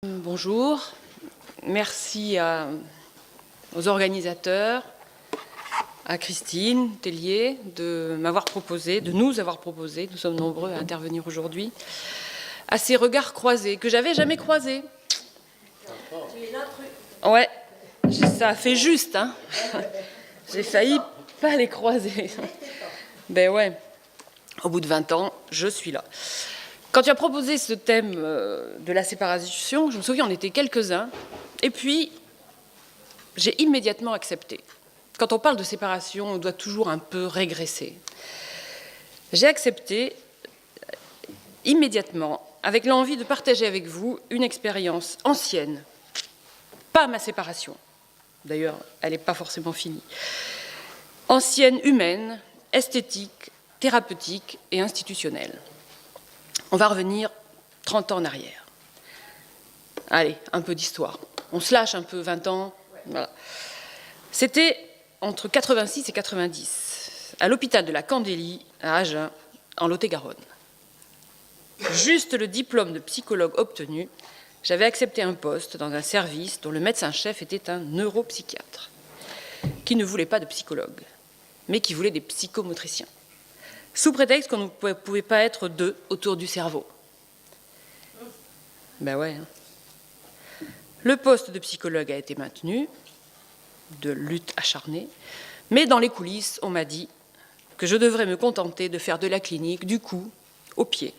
Bonjour, merci aux organisateurs, à Christine Tellier de nous avoir proposé, nous sommes nombreux à intervenir aujourd'hui, à ces regards croisés que j'avais jamais croisés. Ouais, ça a fait juste, hein. J'ai failli pas les croiser. Ben ouais, au bout de 20 ans, je suis là. Quand tu as proposé ce thème de la séparation, je me souviens, on était quelques-uns, et puis j'ai immédiatement accepté. Quand on parle de séparation, on doit toujours un peu régresser. J'ai accepté immédiatement, avec l'envie de partager avec vous une expérience ancienne, pas ma séparation, d'ailleurs, elle n'est pas forcément finie, ancienne, humaine, esthétique, thérapeutique et institutionnelle. On va revenir 30 ans en arrière. Allez, un peu d'histoire. On se lâche un peu, 20 ans. Voilà. C'était entre 86 et 90, à l'hôpital de la Candélie, à Agen, en Lot-et-Garonne. Juste le diplôme de psychologue obtenu, j'avais accepté un poste dans un service dont le médecin-chef était un neuropsychiatre, qui ne voulait pas de psychologue, mais qui voulait des psychomotriciens, sous prétexte qu'on ne pouvait pas être deux autour du cerveau. Ben ouais. Le poste de psychologue a été maintenu, de lutte acharnée, mais dans les coulisses, on m'a dit que je devrais me contenter de faire de la clinique du cou au pied.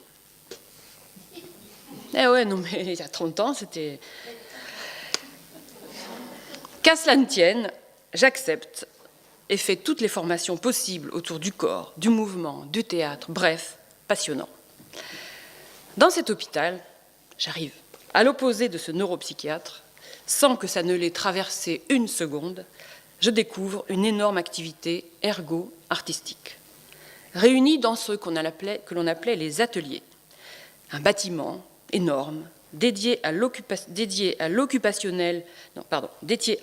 Eh ouais, non mais il y a 30 ans, c'était... Qu'à cela ne tienne, j'accepte et fait toutes les formations possibles autour du corps, du mouvement, du théâtre, bref, passionnant. Dans cet hôpital, j'arrive à l'opposé de ce neuropsychiatre, sans que ça ne l'ait traversé une seconde, je découvre une énorme activité ergo-artistique, réunie dans ce que l'on appelait les ateliers. Un bâtiment énorme, dédié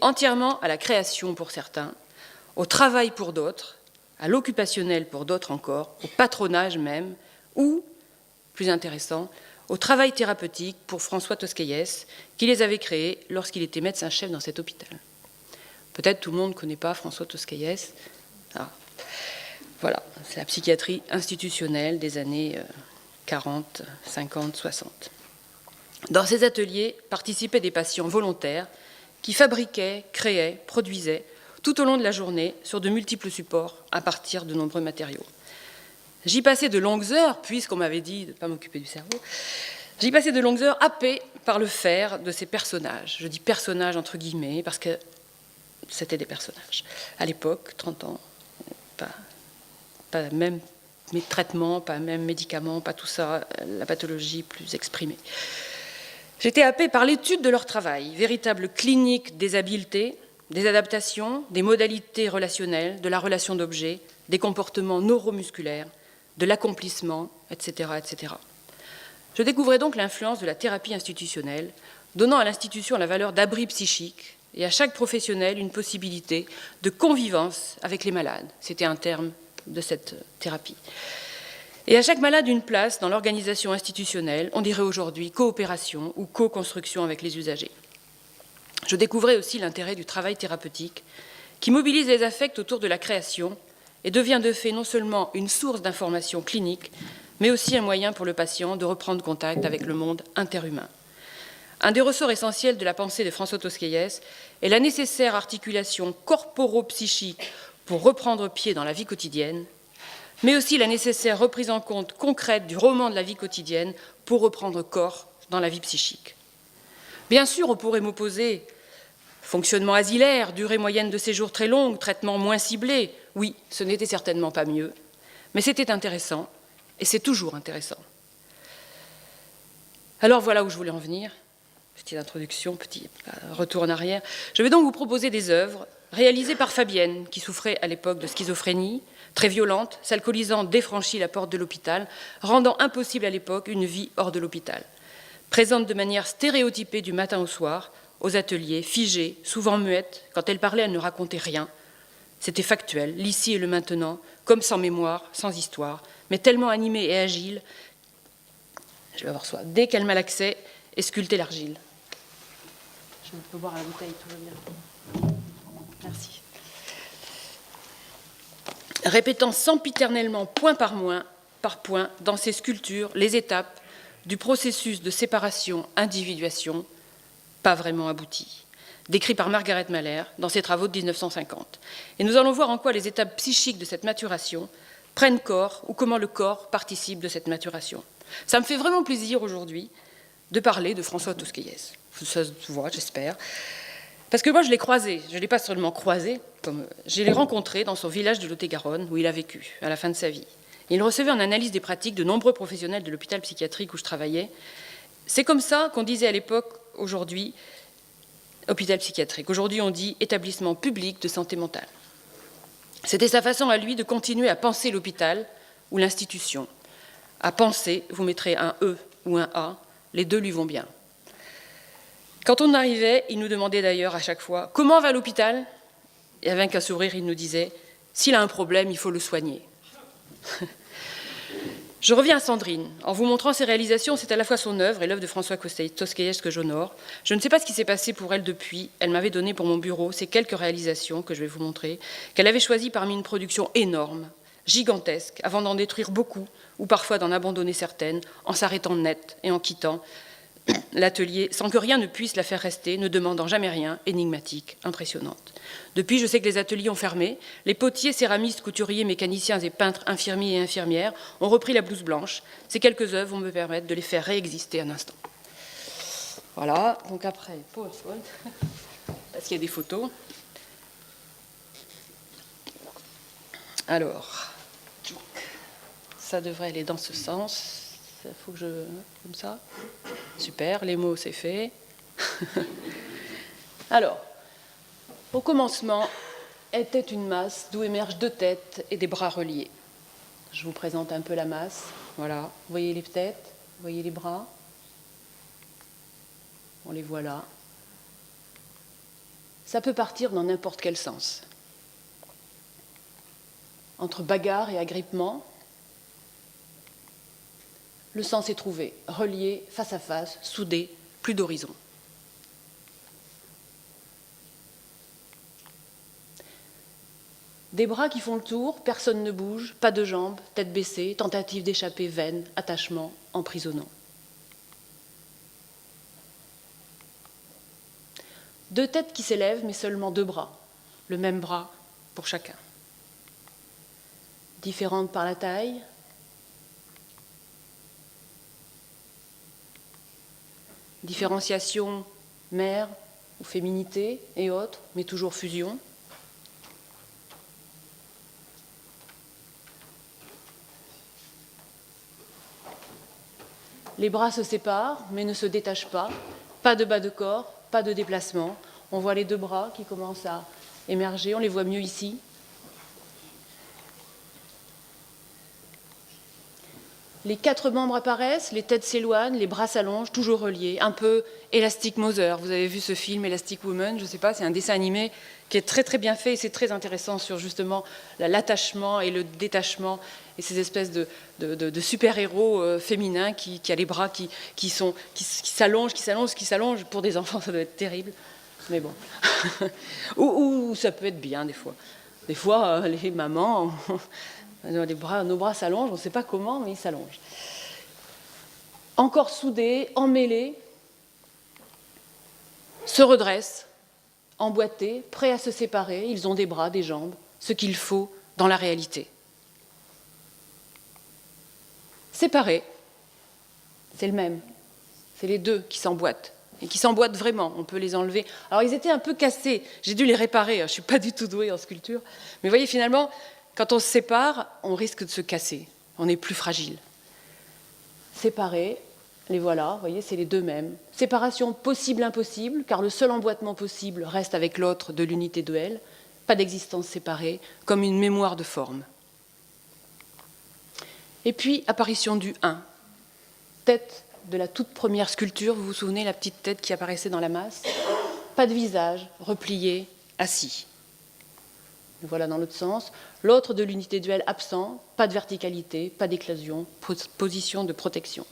entièrement à la création pour certains, au travail pour d'autres, à l'occupationnel pour d'autres encore, au patronage même, ou, plus intéressant, au travail thérapeutique pour François Tosquelles, qui les avait créés lorsqu'il était médecin-chef dans cet hôpital. Peut-être tout le monde ne connaît pas François Tosquelles. Ah. Voilà, c'est la psychiatrie institutionnelle des années 40, 50, 60. Dans ces ateliers participaient des patients volontaires qui fabriquaient, créaient, produisaient tout au long de la journée sur de multiples supports à partir de nombreux matériaux. J'y passais de longues heures, puisqu'on m'avait dit de ne pas m'occuper du cerveau, j'y passais de longues heures happées par le faire de ces personnages. Je dis personnages entre guillemets, parce que c'était des personnages. À l'époque, 30 ans, pas même traitements, pas même médicaments, pas tout ça, la pathologie plus exprimée. J'étais happée par l'étude de leur travail, véritable clinique des habiletés, des adaptations, des modalités relationnelles, de la relation d'objets, des comportements neuromusculaires, de l'accomplissement, etc., etc. Je découvrais donc l'influence de la thérapie institutionnelle, donnant à l'institution la valeur d'abri psychique et à chaque professionnel une possibilité de convivence avec les malades. C'était un terme de cette thérapie. Et à chaque malade une place dans l'organisation institutionnelle, on dirait aujourd'hui coopération ou co-construction avec les usagers. Je découvrais aussi l'intérêt du travail thérapeutique qui mobilise les affects autour de la création et devient de fait non seulement une source d'information clinique, mais aussi un moyen pour le patient de reprendre contact avec le monde interhumain. Un des ressorts essentiels de la pensée de François Tosquelles est la nécessaire articulation corporo-psychique pour reprendre pied dans la vie quotidienne, mais aussi la nécessaire reprise en compte concrète du roman de la vie quotidienne pour reprendre corps dans la vie psychique. Bien sûr, on pourrait m'opposer fonctionnement asilaire, durée moyenne de séjour très longue, traitement moins ciblé. Oui, ce n'était certainement pas mieux, mais c'était intéressant, et c'est toujours intéressant. Alors voilà où je voulais en venir. Petite introduction, petit retour en arrière. Je vais donc vous proposer des œuvres réalisées par Fabienne, qui souffrait à l'époque de schizophrénie, très violente, s'alcoolisant défranchit la porte de l'hôpital, rendant impossible à l'époque une vie hors de l'hôpital. Présente de manière stéréotypée du matin au soir, aux ateliers, figée, souvent muette, quand elle parlait, elle ne racontait rien. C'était factuel, l'ici et le maintenant, comme sans mémoire, sans histoire, mais tellement animée et agile, dès qu'elle malaxait et sculptait l'argile. Je peux boire à la bouteille, tout va bien. Merci. Répétant sempiternellement, point par point, dans ses sculptures, les étapes du processus de séparation, individuation, pas vraiment abouti, décrit par Margaret Mahler dans ses travaux de 1950. Et nous allons voir en quoi les étapes psychiques de cette maturation prennent corps ou comment le corps participe de cette maturation. Ça me fait vraiment plaisir aujourd'hui de parler de François Tosquelles. Ça se voit, j'espère. Parce que moi, je l'ai croisé. Je ne l'ai pas seulement croisé, je l'ai rencontré dans son village de Lot-et-Garonne, où il a vécu, à la fin de sa vie. Il recevait en analyse des pratiques de nombreux professionnels de l'hôpital psychiatrique où je travaillais. C'est comme ça qu'on disait à l'époque, aujourd'hui, hôpital psychiatrique. Aujourd'hui, on dit établissement public de santé mentale. C'était sa façon à lui de continuer à penser l'hôpital ou l'institution. À penser, vous mettrez un E ou un A, les deux lui vont bien. Quand on arrivait, il nous demandait d'ailleurs à chaque fois « Comment va l'hôpital ?» Et avec un sourire, il nous disait « S'il a un problème, il faut le soigner. » Je reviens à Sandrine. En vous montrant ses réalisations, c'est à la fois son œuvre et l'œuvre de François Tosquelles que j'honore. Je ne sais pas ce qui s'est passé pour elle depuis. Elle m'avait donné pour mon bureau ces quelques réalisations que je vais vous montrer, qu'elle avait choisies parmi une production énorme, gigantesque, avant d'en détruire beaucoup, ou parfois d'en abandonner certaines, en s'arrêtant net et en quittant l'atelier sans que rien ne puisse la faire rester, ne demandant jamais rien, énigmatique, impressionnante. Depuis, je sais que les ateliers ont fermé. Les potiers, céramistes, couturiers, mécaniciens et peintres, infirmiers et infirmières ont repris la blouse blanche. Ces quelques œuvres vont me permettre de les faire réexister un instant. Voilà, donc après, PowerPoint, parce qu'il y a des photos. Alors, ça devrait aller dans ce sens. Il faut que je... comme ça. Super, les mots, c'est fait. Alors, au commencement, était une masse d'où émergent deux têtes et des bras reliés. Je vous présente un peu la masse. Voilà, vous voyez les têtes, vous voyez les bras. On les voit là. Ça peut partir dans n'importe quel sens. Entre bagarre et agrippement, le sens est trouvé, relié, face à face, soudé, plus d'horizon. Des bras qui font le tour, personne ne bouge, pas de jambes, tête baissée, tentative d'échapper vaine, attachement, emprisonnant. Deux têtes qui s'élèvent, mais seulement deux bras, le même bras pour chacun. Différentes par la taille, différenciation mère ou féminité et autres, mais toujours fusion. Les bras se séparent, mais ne se détachent pas. Pas de bas de corps, pas de déplacement. On voit les deux bras qui commencent à émerger, on les voit mieux ici. Les quatre membres apparaissent, les têtes s'éloignent, les bras s'allongent, toujours reliés, un peu Elastic Mother. Vous avez vu ce film Elastic Woman, je ne sais pas, c'est un dessin animé qui est très très bien fait et c'est très intéressant sur justement l'attachement et le détachement et ces espèces de super-héros féminins qui a les bras qui s'allongent. Pour des enfants, ça doit être terrible, mais bon. ou ça peut être bien des fois. Des fois, les mamans... Nos bras s'allongent, on ne sait pas comment, mais ils s'allongent. Encore soudés, emmêlés, se redressent, emboîtés, prêts à se séparer. Ils ont des bras, des jambes, ce qu'il faut dans la réalité. Séparés, c'est le même. C'est les deux qui s'emboîtent. Et qui s'emboîtent vraiment, on peut les enlever. Alors ils étaient un peu cassés, j'ai dû les réparer, je ne suis pas du tout douée en sculpture. Mais vous voyez, finalement, quand on se sépare, on risque de se casser, on est plus fragile. Séparés, les voilà, vous voyez, c'est les deux mêmes. Séparation possible-impossible, car le seul emboîtement possible reste avec l'autre de l'unité de L. Pas d'existence séparée, comme une mémoire de forme. Et puis, apparition du 1. Tête de la toute première sculpture, vous vous souvenez, la petite tête qui apparaissait dans la masse. Pas de visage, replié, assis. Voilà dans l'autre sens. L'autre de l'unité duel absent, pas de verticalité, pas d'éclasion, position de protection.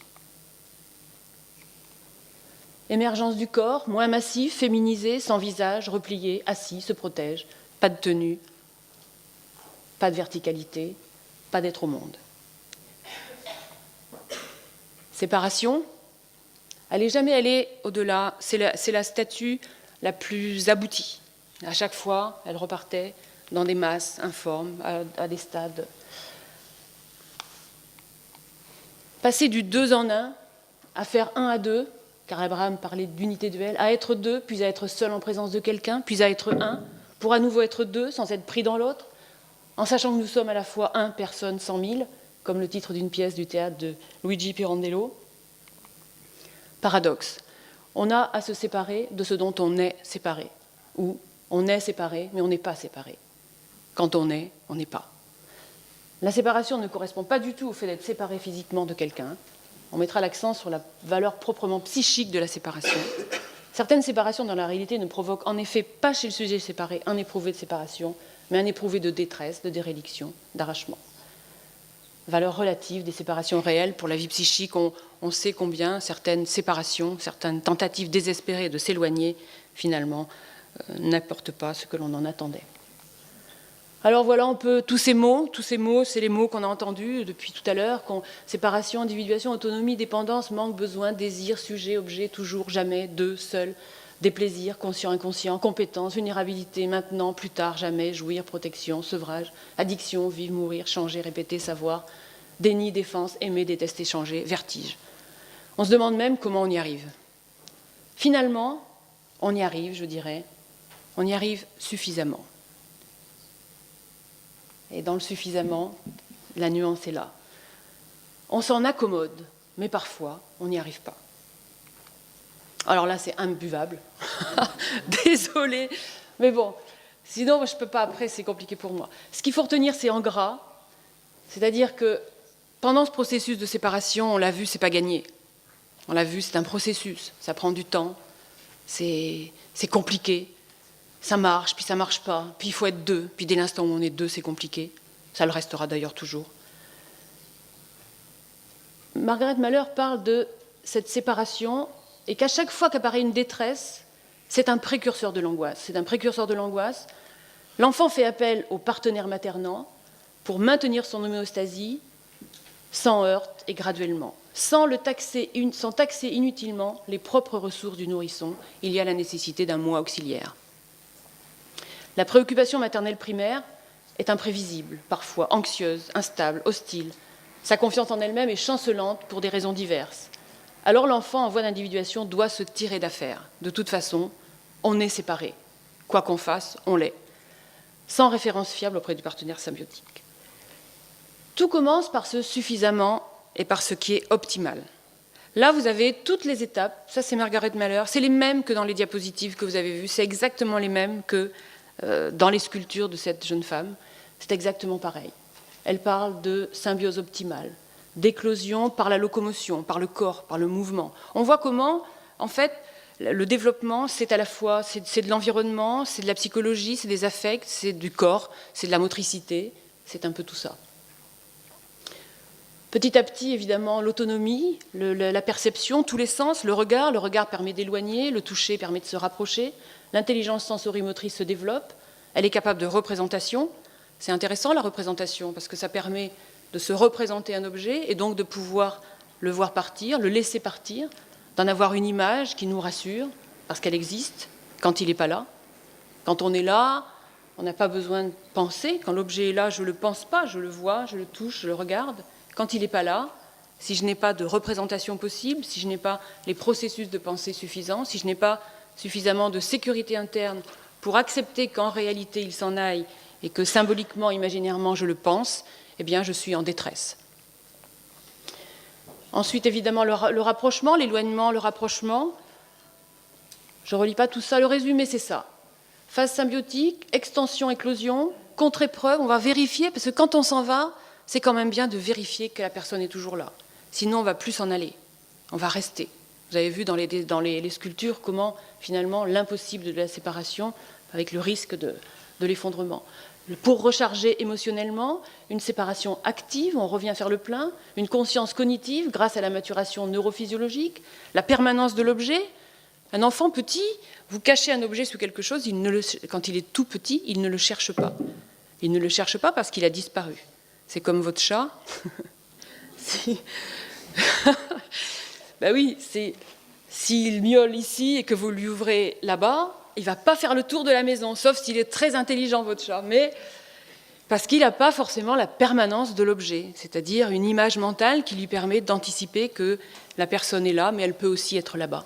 Émergence du corps, moins massif, féminisé, sans visage, replié, assis, se protège, pas de tenue, pas de verticalité, pas d'être au monde. Séparation, elle n'est jamais allée au-delà, c'est la statue la plus aboutie. À chaque fois, elle repartait dans des masses informes, à des stades. Passer du 2 en 1 à faire 1 à 2, car Abraham parlait d'unité duel, à être 2, puis à être seul en présence de quelqu'un, puis à être 1, pour à nouveau être 2, sans être pris dans l'autre, en sachant que nous sommes à la fois 1 personne 100 000, comme le titre d'une pièce du théâtre de Luigi Pirandello. Paradoxe. On a à se séparer de ce dont on est séparé, ou on est séparé, mais on n'est pas séparé. Quand on n'est pas. La séparation ne correspond pas du tout au fait d'être séparé physiquement de quelqu'un. On mettra l'accent sur la valeur proprement psychique de la séparation. Certaines séparations dans la réalité ne provoquent en effet pas chez le sujet séparé un éprouvé de séparation, mais un éprouvé de détresse, de déréliction, d'arrachement. Valeur relative des séparations réelles pour la vie psychique, on sait combien certaines séparations, certaines tentatives désespérées de s'éloigner, finalement, n'apportent pas ce que l'on en attendait. Alors voilà, on peut, tous ces mots, c'est les mots qu'on a entendus depuis tout à l'heure, séparation, individuation, autonomie, dépendance, manque, besoin, désir, sujet, objet, toujours, jamais, deux, seul, déplaisir, conscient, inconscient, compétence, vulnérabilité, maintenant, plus tard, jamais, jouir, protection, sevrage, addiction, vivre, mourir, changer, répéter, savoir, déni, défense, aimer, détester, changer, vertige. On se demande même comment on y arrive. Finalement, on y arrive, je dirais, on y arrive suffisamment. Et dans le suffisamment, la nuance est là. On s'en accommode, mais parfois, on n'y arrive pas. Alors là, c'est imbuvable. Désolée. Mais bon, sinon, je ne peux pas après, c'est compliqué pour moi. Ce qu'il faut retenir, c'est en gras. C'est-à-dire que pendant ce processus de séparation, on l'a vu, c'est pas gagné. On l'a vu, c'est un processus. Ça prend du temps. C'est compliqué. Ça marche, puis ça marche pas. Puis il faut être deux. Puis dès l'instant où on est deux, c'est compliqué. Ça le restera d'ailleurs toujours. Margaret Malher parle de cette séparation et qu'à chaque fois qu'apparaît une détresse, c'est un précurseur de l'angoisse. C'est un précurseur de l'angoisse. L'enfant fait appel au partenaire maternant pour maintenir son homéostasie sans heurte et graduellement. Sans taxer inutilement les propres ressources du nourrisson, il y a la nécessité d'un moi auxiliaire. La préoccupation maternelle primaire est imprévisible, parfois anxieuse, instable, hostile. Sa confiance en elle-même est chancelante pour des raisons diverses. Alors l'enfant en voie d'individuation doit se tirer d'affaire. De toute façon, on est séparés. Quoi qu'on fasse, on l'est. Sans référence fiable auprès du partenaire symbiotique. Tout commence par ce suffisamment et par ce qui est optimal. Là, vous avez toutes les étapes. Ça, c'est Margaret Malher. C'est les mêmes que dans les diapositives que vous avez vues. C'est exactement les mêmes que dans les sculptures de cette jeune femme. C'est exactement pareil. Elle parle de symbiose optimale, d'éclosion par la locomotion, par le corps, par le mouvement. On voit comment, en fait, le développement, c'est à la fois, c'est de l'environnement, c'est de la psychologie, c'est des affects, c'est du corps, c'est de la motricité, c'est un peu tout ça. Petit à petit, évidemment, l'autonomie, la perception, tous les sens, le regard permet d'éloigner, le toucher permet de se rapprocher, l'intelligence sensorimotrice se développe, elle est capable de représentation. C'est intéressant la représentation parce que ça permet de se représenter un objet et donc de pouvoir le voir partir, le laisser partir, d'en avoir une image qui nous rassure parce qu'elle existe quand il n'est pas là. Quand on est là, on n'a pas besoin de penser. Quand l'objet est là, je ne le pense pas, je le vois, je le touche, je le regarde. Quand il n'est pas là, si je n'ai pas de représentation possible, si je n'ai pas les processus de pensée suffisants, si je n'ai pas suffisamment de sécurité interne pour accepter qu'en réalité il s'en aille et que symboliquement, imaginairement, je le pense, eh bien, je suis en détresse. Ensuite, évidemment, le rapprochement, l'éloignement, le rapprochement. Je ne relis pas tout ça. Le résumé, c'est ça. Phase symbiotique, extension, éclosion, contre-épreuve, on va vérifier, parce que quand on s'en va, c'est quand même bien de vérifier que la personne est toujours là. Sinon, on ne va plus s'en aller. On va rester. Vous avez vu dans les sculptures comment, finalement, l'impossible de la séparation, avec le risque de l'effondrement. Pour recharger émotionnellement, une séparation active, on revient faire le plein, une conscience cognitive grâce à la maturation neurophysiologique, la permanence de l'objet, Un enfant petit, vous cachez un objet sous quelque chose, quand il est tout petit, il ne le cherche pas. Il ne le cherche pas parce qu'il a disparu. C'est comme votre chat. Ben oui, s'il miaule ici et que vous lui ouvrez là-bas, il ne va pas faire le tour de la maison, sauf s'il est très intelligent, votre chat. Mais parce qu'il n'a pas forcément la permanence de l'objet, c'est-à-dire une image mentale qui lui permet d'anticiper que la personne est là, mais elle peut aussi être là-bas.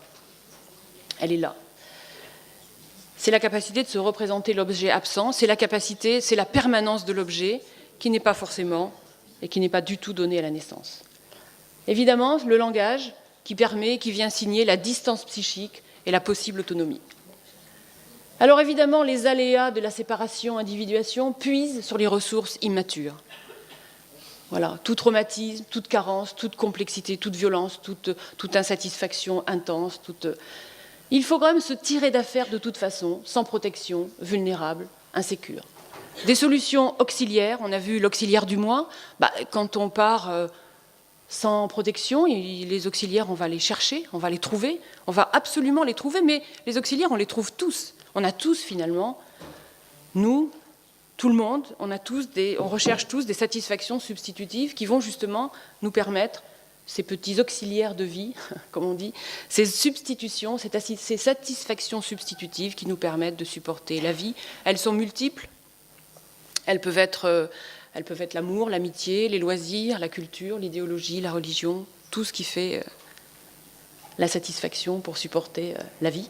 Elle est là. C'est la capacité de se représenter l'objet absent, c'est la permanence de l'objet qui n'est pas forcément et qui n'est pas du tout donnée à la naissance. Évidemment, le langage qui vient signer la distance psychique et la possible autonomie. Alors évidemment, les aléas de la séparation-individuation puisent sur les ressources immatures. Voilà, tout traumatisme, toute carence, toute complexité, toute violence, toute insatisfaction intense, Il faut quand même se tirer d'affaire de toute façon, sans protection, vulnérable, insécure. Des solutions auxiliaires, on a vu l'auxiliaire du moi, quand on part sans protection, les auxiliaires, on va les chercher, on va les trouver, on va absolument les trouver, mais les auxiliaires, on les trouve tous. On a tous finalement, nous, tout le monde, on recherche tous des satisfactions substitutives qui vont justement nous permettre, ces petits auxiliaires de vie, comme on dit, ces substitutions, ces satisfactions substitutives qui nous permettent de supporter la vie. Elles sont multiples, elles peuvent être l'amour, l'amitié, les loisirs, la culture, l'idéologie, la religion, tout ce qui fait la satisfaction pour supporter la vie.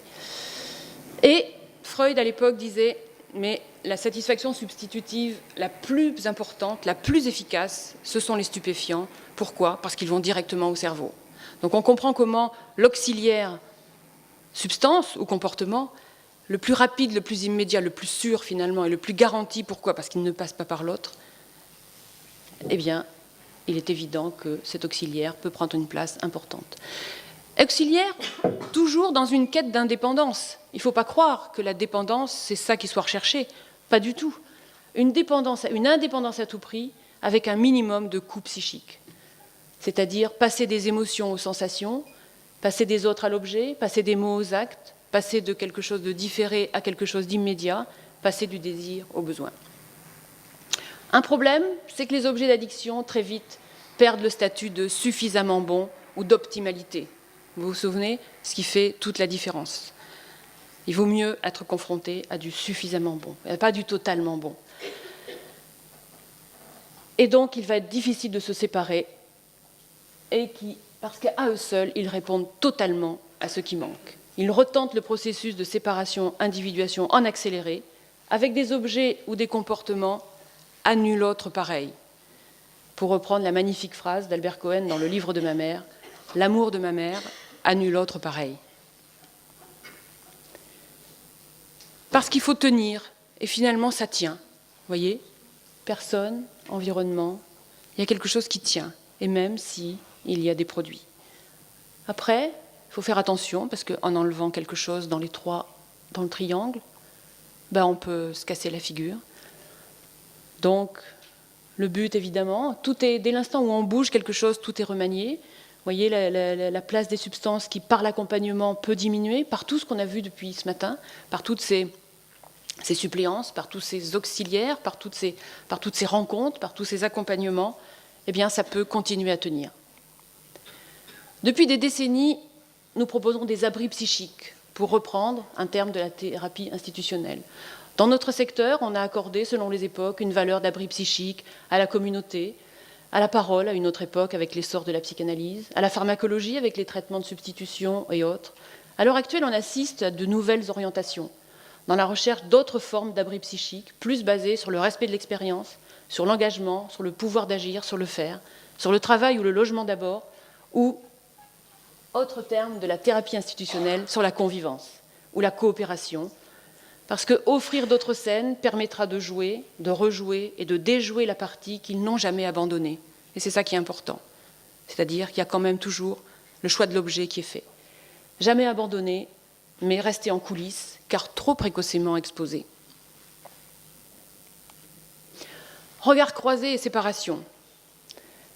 Et Freud, à l'époque, disait « mais la satisfaction substitutive la plus importante, la plus efficace, ce sont les stupéfiants. Pourquoi ? Parce qu'ils vont directement au cerveau. » Donc on comprend comment l'auxiliaire substance ou comportement, le plus rapide, le plus immédiat, le plus sûr finalement et le plus garanti, pourquoi ? Parce qu'il ne passe pas par l'autre, eh bien, il est évident que cet auxiliaire peut prendre une place importante. Auxiliaire, toujours dans une quête d'indépendance. Il ne faut pas croire que la dépendance, c'est ça qui soit recherché. Pas du tout. Une indépendance à tout prix, avec un minimum de coût psychique. C'est-à-dire passer des émotions aux sensations, passer des autres à l'objet, passer des mots aux actes, passer de quelque chose de différé à quelque chose d'immédiat, passer du désir au besoin. Un problème, c'est que les objets d'addiction, très vite, perdent le statut de suffisamment bon ou d'optimalité. Vous vous souvenez ? Ce qui fait toute la différence. Il vaut mieux être confronté à du suffisamment bon, pas du totalement bon. Et donc, il va être difficile de se séparer, parce qu'à eux seuls, ils répondent totalement à ce qui manque. Ils retentent le processus de séparation-individuation en accéléré, avec des objets ou des comportements à nul autre pareil. Pour reprendre la magnifique phrase d'Albert Cohen dans Le livre de ma mère, « L'amour de ma mère, à nul autre pareil ». Parce qu'il faut tenir, et finalement ça tient. Vous voyez ? Personne, environnement, il y a quelque chose qui tient, et même s'il y a des produits. Après, il faut faire attention, parce qu'en enlevant quelque chose dans le triangle, on peut se casser la figure. Donc, le but, évidemment, dès l'instant où on bouge quelque chose, tout est remanié. Vous voyez la place des substances qui, par l'accompagnement, peut diminuer, par tout ce qu'on a vu depuis ce matin, par toutes ces suppléances, par tous ces auxiliaires, par toutes ces rencontres, par tous ces accompagnements, eh bien, ça peut continuer à tenir. Depuis des décennies, nous proposons des abris psychiques, pour reprendre un terme de la thérapie institutionnelle. Dans notre secteur, on a accordé, selon les époques, une valeur d'abri psychique à la communauté, à la parole, à une autre époque, avec l'essor de la psychanalyse, à la pharmacologie, avec les traitements de substitution et autres. À l'heure actuelle, on assiste à de nouvelles orientations, dans la recherche d'autres formes d'abri psychique, plus basées sur le respect de l'expérience, sur l'engagement, sur le pouvoir d'agir, sur le faire, sur le travail ou le logement d'abord, ou, autre terme de la thérapie institutionnelle, sur la convivence ou la coopération, parce qu'offrir d'autres scènes permettra de jouer, de rejouer et de déjouer la partie qu'ils n'ont jamais abandonnée. Et c'est ça qui est important. C'est-à-dire qu'il y a quand même toujours le choix de l'objet qui est fait. Jamais abandonné, mais resté en coulisses, car trop précocement exposé. Regard croisé et séparation.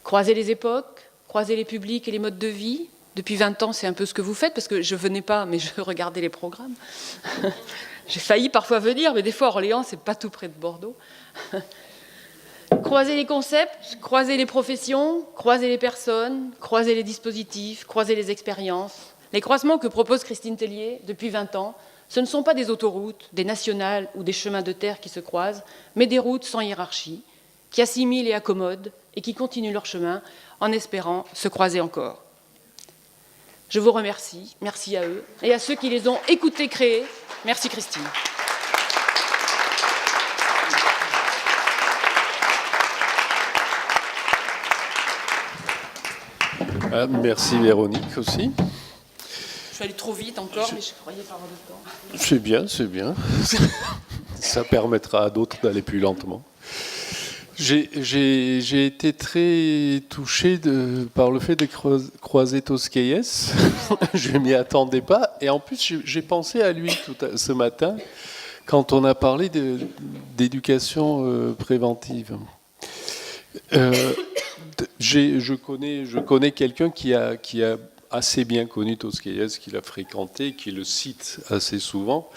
Croiser les époques, croiser les publics et les modes de vie, Depuis 20 ans, c'est un peu ce que vous faites, parce que je venais pas, mais je regardais les programmes. J'ai failli parfois venir, mais des fois, Orléans, c'est pas tout près de Bordeaux. Croiser les concepts, croiser les professions, croiser les personnes, croiser les dispositifs, croiser les expériences. Les croisements que propose Christine Tellier depuis 20 ans, ce ne sont pas des autoroutes, des nationales ou des chemins de terre qui se croisent, mais des routes sans hiérarchie, qui assimilent et accommodent et qui continuent leur chemin en espérant se croiser encore. Je vous remercie, merci à eux et à ceux qui les ont écoutés créer. Merci Christine. Merci Véronique aussi. Je suis allée trop vite encore, mais je croyais pas avoir de temps. C'est bien, c'est bien. Ça permettra à d'autres d'aller plus lentement. J'ai été très touché par le fait de croiser Tosquelles. Je ne m'y attendais pas. Et en plus, j'ai pensé à lui ce matin quand on a parlé d'éducation préventive. Je connais quelqu'un qui a assez bien connu Tosquelles, qui l'a fréquenté, qui le cite assez souvent.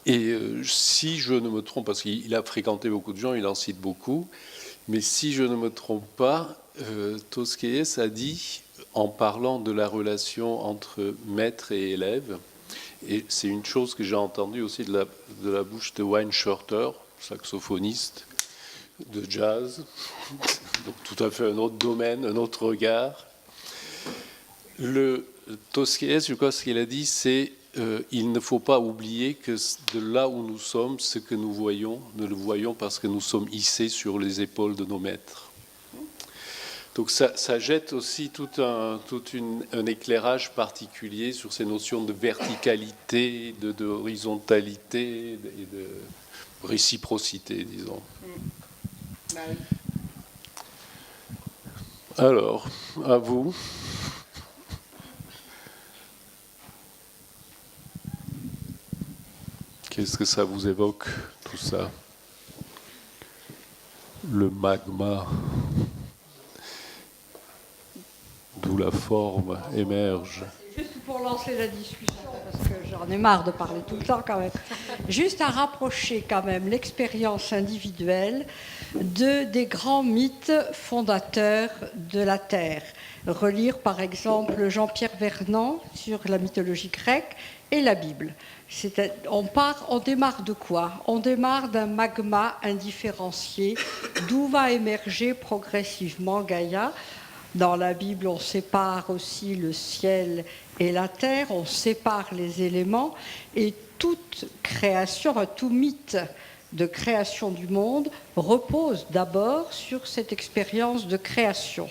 Et si je ne me trompe, parce qu'il a fréquenté beaucoup de gens, il en cite beaucoup, mais si je ne me trompe pas, Tosquelles a dit, en parlant de la relation entre maître et élève, et c'est une chose que j'ai entendue aussi de la bouche de Wayne Shorter, saxophoniste de jazz, donc tout à fait un autre domaine, un autre regard. Tosquelles, je crois, ce qu'il a dit, c'est il ne faut pas oublier que de là où nous sommes, ce que nous voyons, nous le voyons parce que nous sommes hissés sur les épaules de nos maîtres. Donc ça jette aussi tout un éclairage particulier sur ces notions de verticalité, d'horizontalité et de réciprocité, disons. Bah oui. Alors, à vous. Qu'est-ce que ça vous évoque, tout ça? Le magma, d'où la forme émerge. Juste pour lancer la discussion, parce que j'en ai marre de parler tout le temps quand même, juste à rapprocher quand même l'expérience individuelle des grands mythes fondateurs de la Terre. Relire par exemple Jean-Pierre Vernant sur la mythologie grecque et la Bible. On démarre de quoi? On démarre d'un magma indifférencié d'où va émerger progressivement Gaïa. Dans la Bible, on sépare aussi le ciel et la terre, on sépare les éléments, et toute création, tout mythe de création du monde repose d'abord sur cette expérience de création.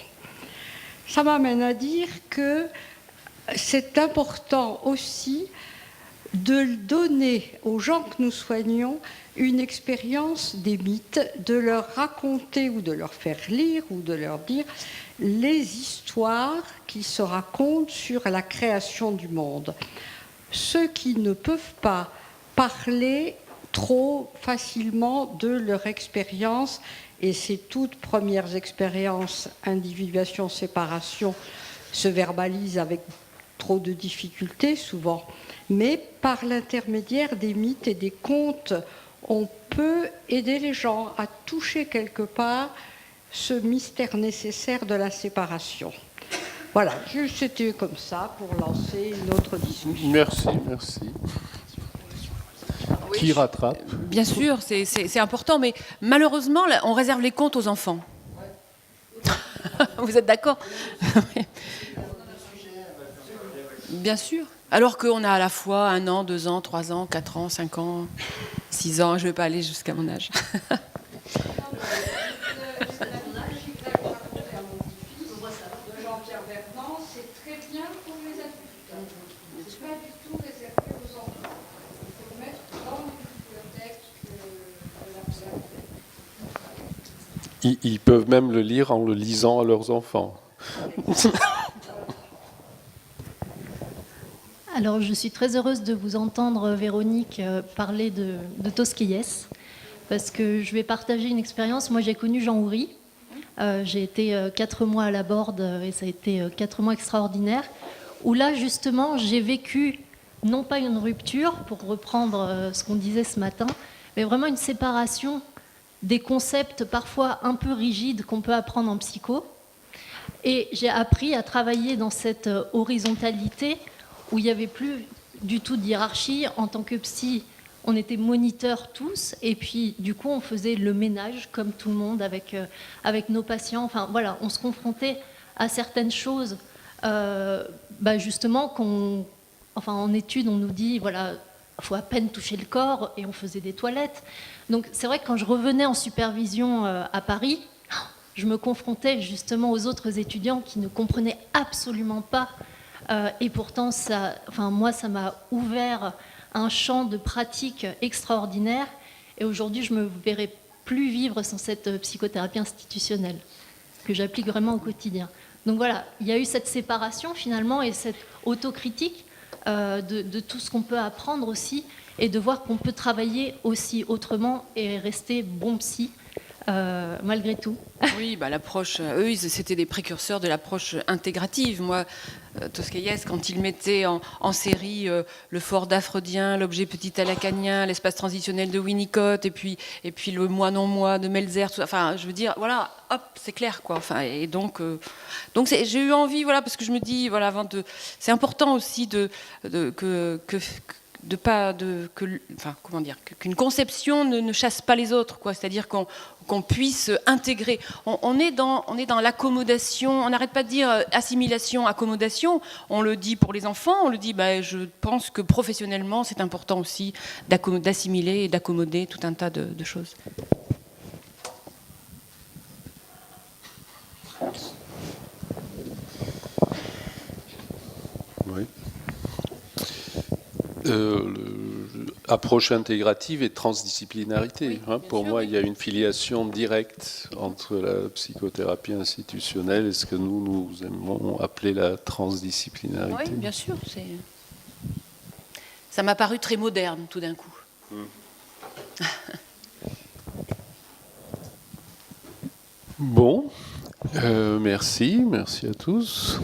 Ça m'amène à dire que c'est important aussi de donner aux gens que nous soignons une expérience des mythes, de leur raconter ou de leur faire lire ou de leur dire les histoires qui se racontent sur la création du monde. Ceux qui ne peuvent pas parler trop facilement de leur expérience, et ces toutes premières expériences, individuation, séparation, se verbalisent avec trop de difficultés souvent, mais par l'intermédiaire des mythes et des contes, on peut aider les gens à toucher quelque part ce mystère nécessaire de la séparation. Voilà, c'était comme ça pour lancer une autre discussion. Merci. Oui, Qui rattrape? Bien sûr, c'est important, mais malheureusement, là, on réserve les comptes aux enfants. Vous êtes d'accord? Bien sûr. Alors qu'on a à la fois 1 an, 2 ans, 3 ans, 4 ans, 5 ans, 6 ans, je ne vais pas aller jusqu'à mon âge. Jean-Pierre Vernant, c'est très bien pour les adultes. C'est pas du tout réservé aux enfants. Il faut le mettre dans les bibliothèques de la Ils peuvent même le lire en le lisant à leurs enfants. Alors, je suis très heureuse de vous entendre, Véronique, parler de Tosquelles, parce que je vais partager une expérience. Moi, j'ai connu Jean Houry. J'ai été 4 mois à la Borde, et ça a été 4 mois extraordinaires, où là, justement, j'ai vécu, non pas une rupture, pour reprendre ce qu'on disait ce matin, mais vraiment une séparation des concepts parfois un peu rigides qu'on peut apprendre en psycho. Et j'ai appris à travailler dans cette horizontalité où il n'y avait plus du tout de hiérarchie. En tant que psy, on était moniteurs tous, et puis du coup on faisait le ménage comme tout le monde avec nos patients. Enfin voilà, on se confrontait à certaines choses, justement en études on nous dit voilà, il faut à peine toucher le corps, et on faisait des toilettes. Donc c'est vrai que quand je revenais en supervision à Paris, je me confrontais justement aux autres étudiants qui ne comprenaient absolument pas, et pourtant moi ça m'a ouvert un champ de pratique extraordinaire, et aujourd'hui je me verrais plus vivre sans cette psychothérapie institutionnelle que j'applique vraiment au quotidien. Donc voilà, il y a eu cette séparation finalement et cette autocritique de tout ce qu'on peut apprendre aussi, et de voir qu'on peut travailler aussi autrement et rester bon psy malgré tout. Oui, l'approche, eux, c'était des précurseurs de l'approche intégrative. Moi, Tosquelles, quand il mettait en série le Ford freudien, l'objet petit à lacanien, l'espace transitionnel de Winnicott, et puis le moi non moi de Melzer, tout ça. Enfin, je veux dire, voilà, hop, c'est clair, quoi. Enfin, et donc j'ai eu envie, voilà, parce que je me dis, voilà, c'est important aussi qu'une conception ne chasse pas les autres, quoi. C'est-à-dire qu'on puisse intégrer. On est dans l'accommodation. On n'arrête pas de dire assimilation, accommodation. On le dit pour les enfants. On le dit. Je pense que professionnellement, c'est important aussi d'assimiler et d'accommoder tout un tas de choses. Oui. Approche intégrative et transdisciplinarité. Oui, pour sûr, moi, oui. il y a une filiation directe entre la psychothérapie institutionnelle et ce que nous aimons appeler la transdisciplinarité. Oui, bien sûr. Ça m'a paru très moderne tout d'un coup. Bon, merci à tous.